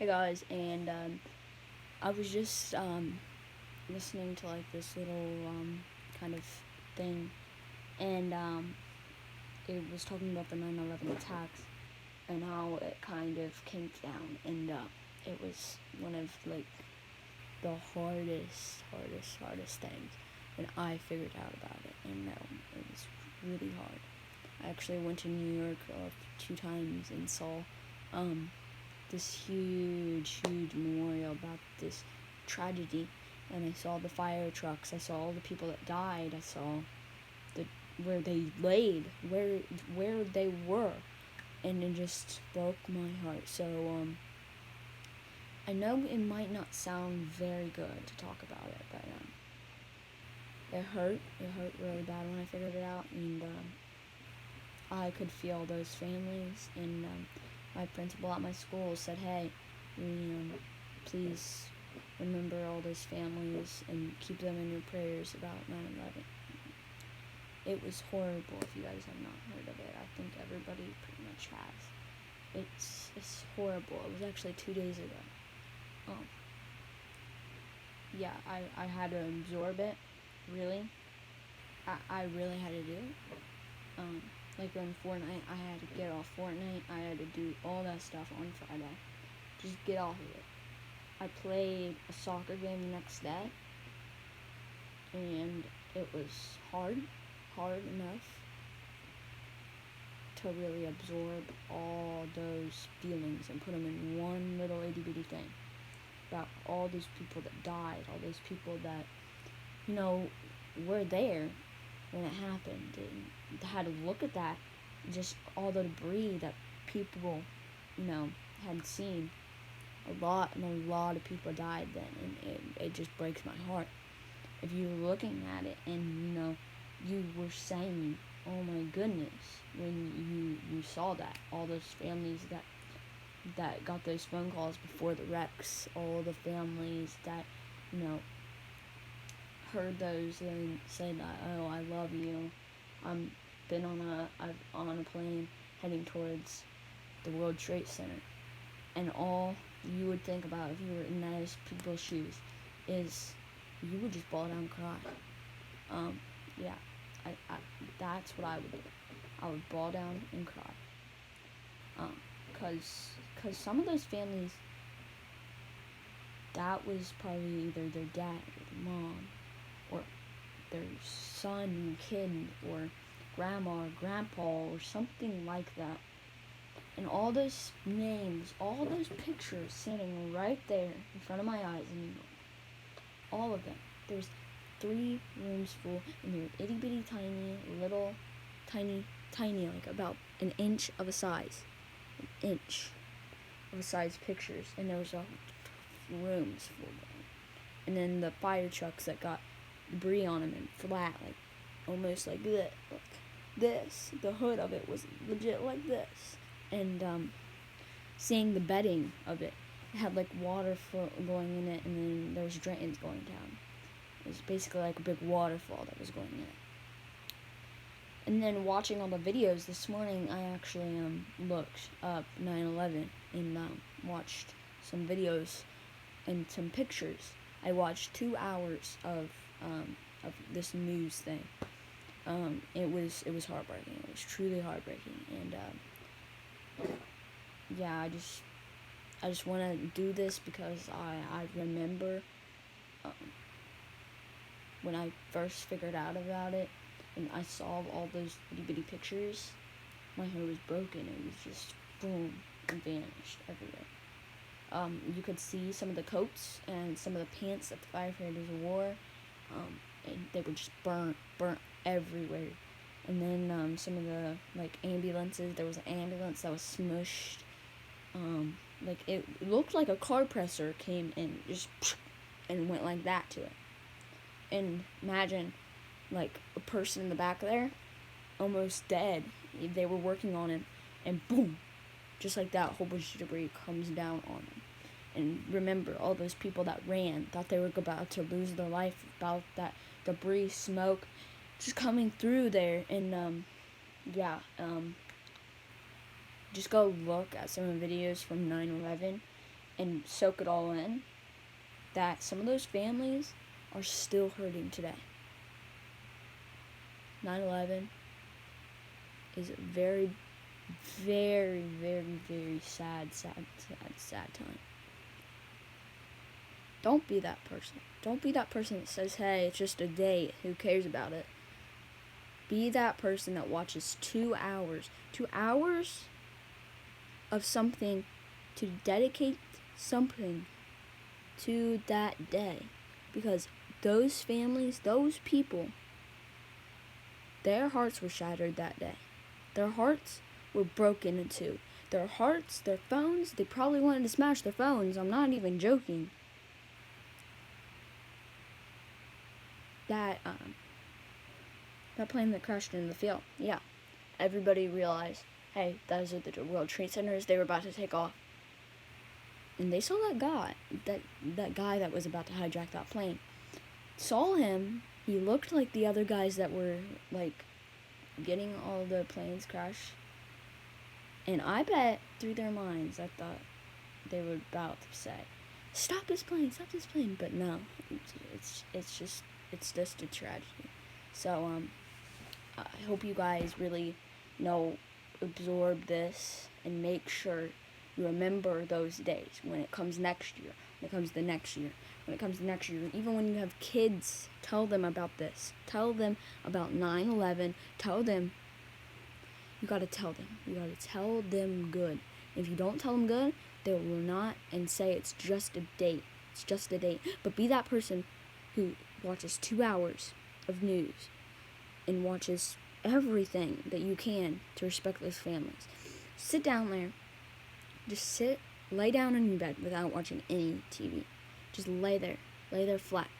Hey guys, and I was just listening to like this little kind of thing, and it was talking about the 9/11 attacks and how it kind of came down, and it was one of like the hardest things, and I figured out about it, and it was really hard. I actually went to New York 2 times and saw um, this huge memorial about this tragedy, and I saw the fire trucks, I saw all the people that died, I saw the where they laid, where they were, and it just broke my heart. So I know it might not sound very good to talk about it, but it hurt really bad when I figured it out, and I could feel those families, and my principal at my school said, "Hey, please remember all those families and keep them in your prayers about 9/11." It was horrible. If you guys have not heard of it, I think everybody pretty much has. It's horrible. It was actually 2 days ago. Um, yeah, I had to absorb it. Really, I really had to do it. Um, like on Fortnite, I had to get off Fortnite. I had to do all that stuff on Friday. Just get off of it. I played a soccer game the next day, and it was hard enough to really absorb all those feelings and put them in one little itty bitty thing about all those people that died, all those people that, were there when it happened, and had to look at that, just all the debris that people, had seen. A lot of people died then, and it just breaks my heart. If you're looking at it and, you were saying, oh my goodness, when you saw that, all those families that got those phone calls before the wrecks, all the families that, you know, heard those and said, oh, I love you. I'm been on a plane heading towards the World Trade Center, and all you would think about if you were in those people's shoes is you would just bawl down and cry. Yeah, I that's what I would do. I would bawl down and cry. Cause some of those families, that was probably either their dad or their mom, or their son, kid, or grandma or grandpa, or something like that. And all those names, all those pictures sitting right there in front of my eyes, and all of them. There's 3 rooms full, and they're itty bitty tiny, little, tiny, like about an inch of a size. An inch of a size pictures, and there was rooms full of them. And then the fire trucks that got debris on them and flat, like almost like this. Like this. The hood of it was legit like this. And seeing the bedding of it, it had like water going in it, and then there was drains going down. It was basically like a big waterfall that was going in it. And then watching all the videos this morning, I actually looked up 9/11 and watched some videos and some pictures. I watched 2 hours of this news thing. It was heartbreaking. It was truly heartbreaking, and yeah, I just want to do this because I remember um, when I first figured out about it, and I saw all those itty bitty pictures. My heart was broken. It was just boom and vanished everywhere. You could see some of the coats and some of the pants that the firefighters wore, and they were just burnt everywhere. And then some of the like ambulances. There was an ambulance that was smushed. Like it looked like a car presser came and just and went like that to it. And imagine like a person in the back there, almost dead. They were working on him, and boom, just like that, a whole bunch of debris comes down on him. And remember, all those people that ran, thought they were about to lose their life, about that debris, smoke, just coming through there. And yeah, just go look at some of the videos from 9/11, and soak it all in, that some of those families are still hurting today. 9/11 is a very, very, very, very sad time. Don't be that person. Don't be that person that says, hey, it's just a date, who cares about it? Be that person that watches 2 hours of something, to dedicate something to that day. Because those families, those people, their hearts were shattered that day. Their hearts were broken in two. Their hearts, their phones, they probably wanted to smash their phones. I'm not even joking. That plane that crashed in the field, yeah. Everybody realized, hey, those are the World Trade Centers. They were about to take off. And they saw that guy that was about to hijack that plane. Saw him. He looked like the other guys that were, like, getting all the planes crashed. And I bet through their minds, I thought they were about to say, stop this plane. But no, it's just a tragedy. So, I hope you guys really, absorb this and make sure you remember those days when it comes next year, when it comes the next year, even when you have kids, tell them about this. Tell them about 9/11. Tell them. You gotta tell them. You gotta tell them good. If you don't tell them good, they will not, and say it's just a date. It's just a date. But be that person who watches 2 hours of news and watches everything that you can to respect those families. Sit down there. Just lay down in your bed without watching any TV. Just lay there flat,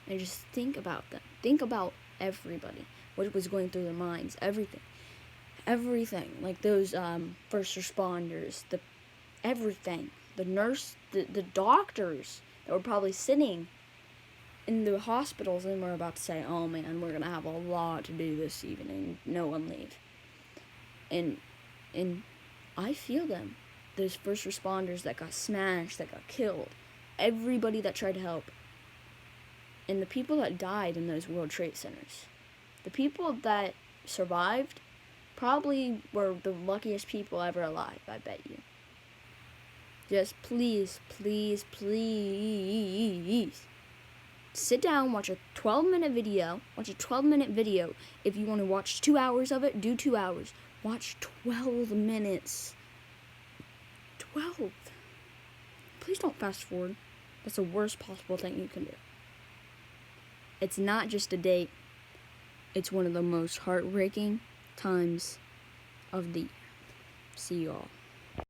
and just think about them. Think about everybody, what was going through their minds, everything, like those first responders, everything, the nurse, the doctors that were probably sitting in the hospitals and were about to say, oh man, we're gonna have a lot to do this evening, no one leave. And I feel them. Those first responders that got smashed, that got killed, everybody that tried to help, and the people that died in those World Trade Centers. The people that survived probably were the luckiest people ever alive, I bet you. Just please, please, please, sit down, watch a 12-minute video. If you want to watch 2 hours of it, do 2 hours. Watch 12 minutes. 12. Please don't fast forward. That's the worst possible thing you can do. It's not just a date. It's one of the most heartbreaking times of the year. See you all.